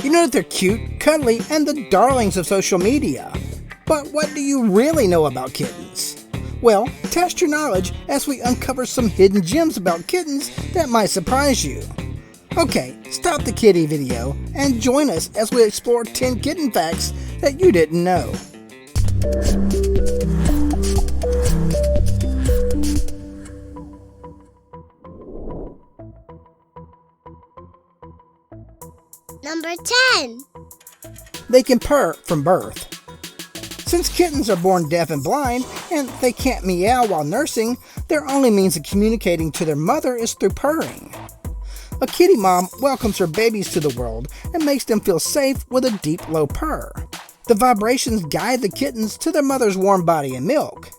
You know that they're cute, cuddly, and the darlings of social media. But what do you really know about kittens? Well, test your knowledge as we uncover some hidden gems about kittens that might surprise you. Okay, stop the kitty video and join us as we explore 10 kitten facts that you didn't know. Number 10. They can purr from birth. Since kittens are born deaf and blind and they can't meow while nursing, their only means of communicating to their mother is through purring. A kitty mom welcomes her babies to the world and makes them feel safe with a deep, low purr. The vibrations guide the kittens to their mother's warm body and milk.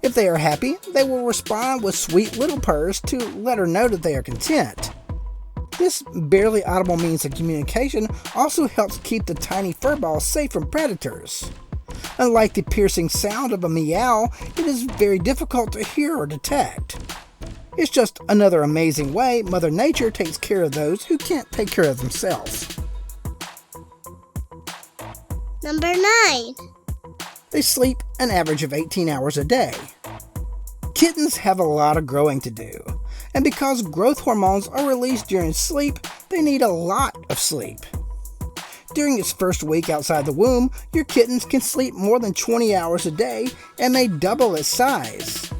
If they are happy, they will respond with sweet little purrs to let her know that they are content. This barely audible means of communication also helps keep the tiny furballs safe from predators. Unlike the piercing sound of a meow, it is very difficult to hear or detect. It's just another amazing way Mother Nature takes care of those who can't take care of themselves. Number 9. They sleep an average of 18 hours a day. Kittens have a lot of growing to do, and because growth hormones are released during sleep, they need a lot of sleep. During its first week outside the womb, your kittens can sleep more than 20 hours a day and may double its size.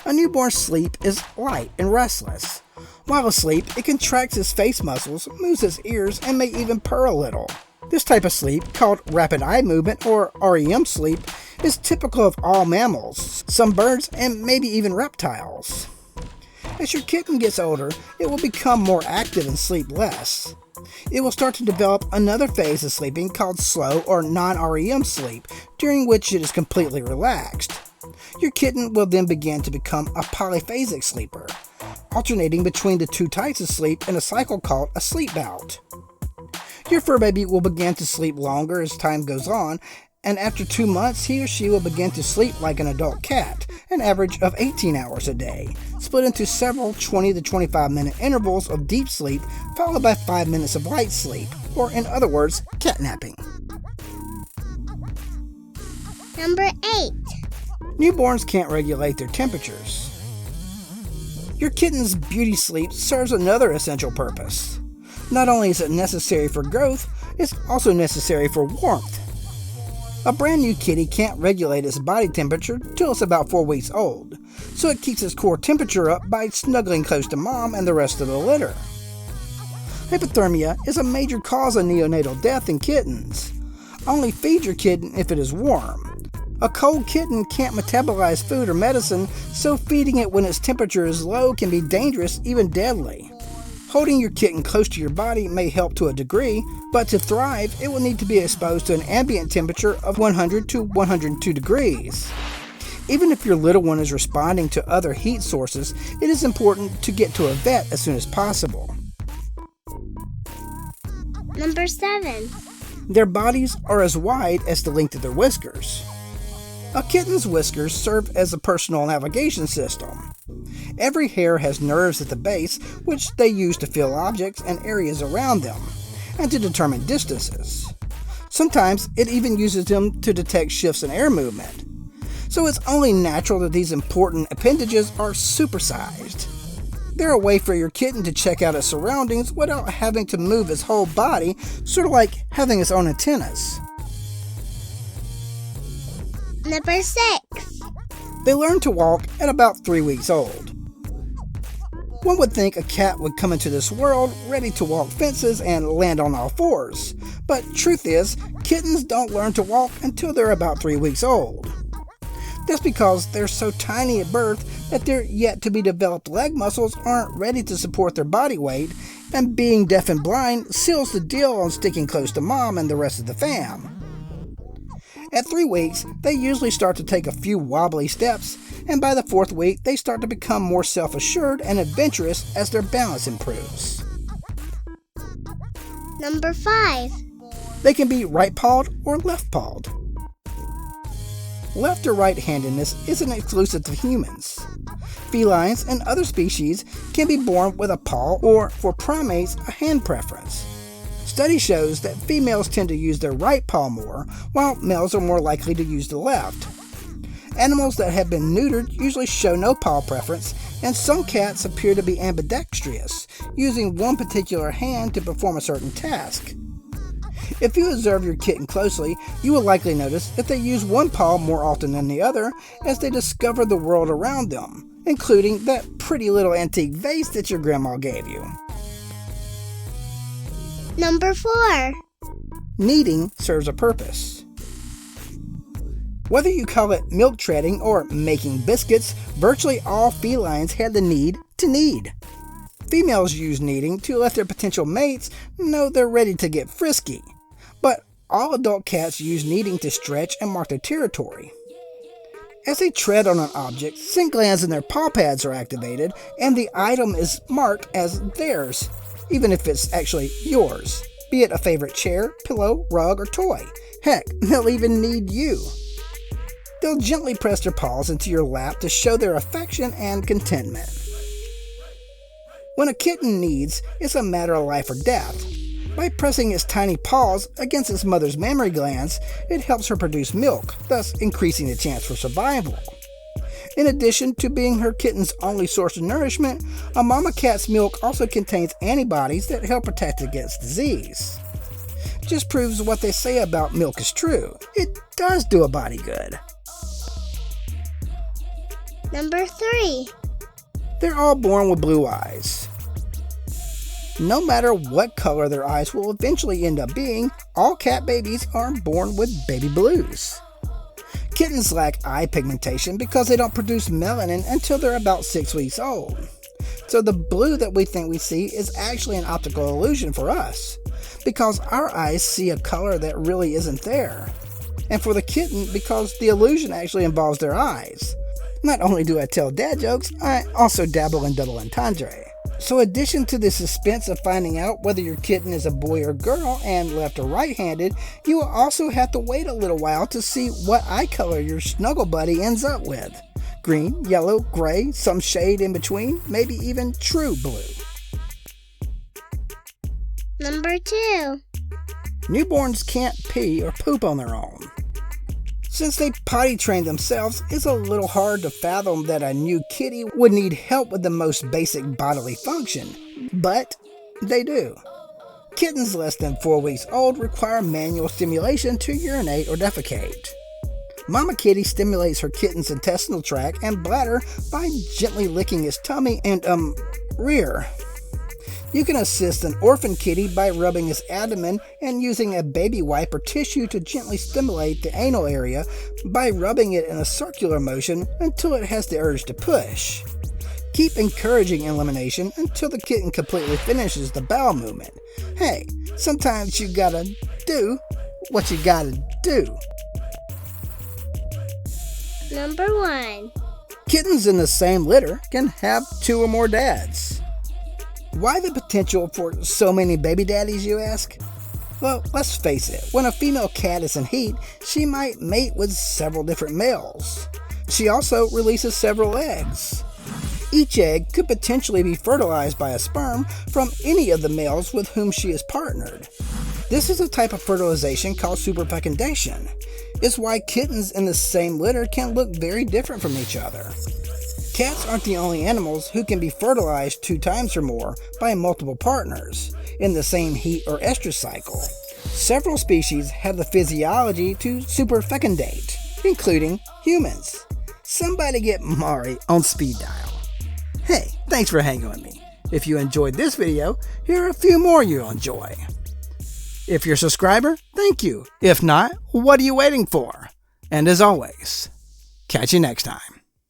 A newborn's sleep is light and restless. While asleep, it contracts its face muscles, moves its ears, and may even purr a little. This type of sleep, called rapid eye movement or REM sleep, is typical of all mammals, some birds, and maybe even reptiles. As your kitten gets older, it will become more active and sleep less. It will start to develop another phase of sleeping called slow or non-REM sleep, during which it is completely relaxed. Your kitten will then begin to become a polyphasic sleeper, alternating between the two types of sleep in a cycle called a sleep bout. Your fur baby will begin to sleep longer as time goes on, and after 2 months, he or she will begin to sleep like an adult cat, an average of 18 hours a day, split into several 20 to 25 minute intervals of deep sleep, followed by 5 minutes of light sleep, or in other words, catnapping. Number 8. Newborns can't regulate their temperatures. Your kitten's beauty sleep serves another essential purpose. Not only is it necessary for growth, it's also necessary for warmth. A brand new kitty can't regulate its body temperature till it's about 4 weeks old, so it keeps its core temperature up by snuggling close to mom and the rest of the litter. Hypothermia is a major cause of neonatal death in kittens. Only feed your kitten if it is warm. A cold kitten can't metabolize food or medicine, so feeding it when its temperature is low can be dangerous, even deadly. Holding your kitten close to your body may help to a degree, but to thrive, it will need to be exposed to an ambient temperature of 100 to 102 degrees. Even if your little one is responding to other heat sources, it is important to get to a vet as soon as possible. Number 7. Their bodies are as wide as the length of their whiskers. A kitten's whiskers serve as a personal navigation system. Every hair has nerves at the base, which they use to feel objects and areas around them, and to determine distances. Sometimes it even uses them to detect shifts in air movement. So it's only natural that these important appendages are supersized. They're a way for your kitten to check out its surroundings without having to move its whole body, sort of like having its own antennas. Number 6. They learn to walk at about 3 weeks old. One would think a cat would come into this world ready to walk fences and land on all fours, but truth is, kittens don't learn to walk until they're about 3 weeks old. That's because they're so tiny at birth that their yet-to-be-developed leg muscles aren't ready to support their body weight, and being deaf and blind seals the deal on sticking close to mom and the rest of the fam. At 3 weeks, they usually start to take a few wobbly steps, and by the 4th week, they start to become more self-assured and adventurous as their balance improves. Number 5. They can be right-pawed or left-pawed. Left or right-handedness isn't exclusive to humans. Felines and other species can be born with a paw or, for primates, a hand preference. Study shows that females tend to use their right paw more, while males are more likely to use the left. Animals that have been neutered usually show no paw preference, and some cats appear to be ambidextrous, using one particular hand to perform a certain task. If you observe your kitten closely, you will likely notice that they use one paw more often than the other as they discover the world around them, including that pretty little antique vase that your grandma gave you. Number 4. Kneading serves a purpose. Whether you call it milk treading or making biscuits, virtually all felines have the need to knead. Females use kneading to let their potential mates know they're ready to get frisky, but all adult cats use kneading to stretch and mark their territory. As they tread on an object, scent glands in their paw pads are activated, and the item is marked as theirs, even if it's actually yours, be it a favorite chair, pillow, rug, or toy. Heck, they'll even knead you. They'll gently press their paws into your lap to show their affection and contentment. When a kitten kneads, it's a matter of life or death. By pressing its tiny paws against its mother's mammary glands, it helps her produce milk, thus increasing the chance for survival. In addition to being her kitten's only source of nourishment, a mama cat's milk also contains antibodies that help protect against disease. Just proves what they say about milk is true. It does do a body good. Number 3. They're all born with blue eyes. No matter what color their eyes will eventually end up being, all cat babies are born with baby blues. Kittens lack eye pigmentation because they don't produce melanin until they're about 6 weeks old. So the blue that we think we see is actually an optical illusion for us, because our eyes see a color that really isn't there. And for the kitten, because the illusion actually involves their eyes. Not only do I tell dad jokes, I also dabble in double entendre. So in addition to the suspense of finding out whether your kitten is a boy or girl and left or right-handed, you will also have to wait a little while to see what eye color your snuggle buddy ends up with. Green, yellow, gray, some shade in between, maybe even true blue. Number 2. Newborns can't pee or poop on their own. Since they potty train themselves, it's a little hard to fathom that a new kitty would need help with the most basic bodily function, but they do. Kittens less than 4 weeks old require manual stimulation to urinate or defecate. Mama kitty stimulates her kitten's intestinal tract and bladder by gently licking its tummy and rear. You can assist an orphan kitty by rubbing its abdomen and using a baby wipe or tissue to gently stimulate the anal area by rubbing it in a circular motion until it has the urge to push. Keep encouraging elimination until the kitten completely finishes the bowel movement. Hey, sometimes you gotta do what you gotta do. Number 1. Kittens in the same litter can have 2 or more dads. Why the potential for so many baby daddies, you ask? Well, let's face it, when a female cat is in heat, she might mate with several different males. She also releases several eggs. Each egg could potentially be fertilized by a sperm from any of the males with whom she is partnered. This is a type of fertilization called superfecundation. It's why kittens in the same litter can look very different from each other. Cats aren't the only animals who can be fertilized 2 times or more by multiple partners in the same heat or estrus cycle. Several species have the physiology to superfecundate, including humans. Somebody get Mari on speed dial. Hey, thanks for hanging with me. If you enjoyed this video, here are a few more you'll enjoy. If you're a subscriber, thank you. If not, what are you waiting for? And as always, catch you next time.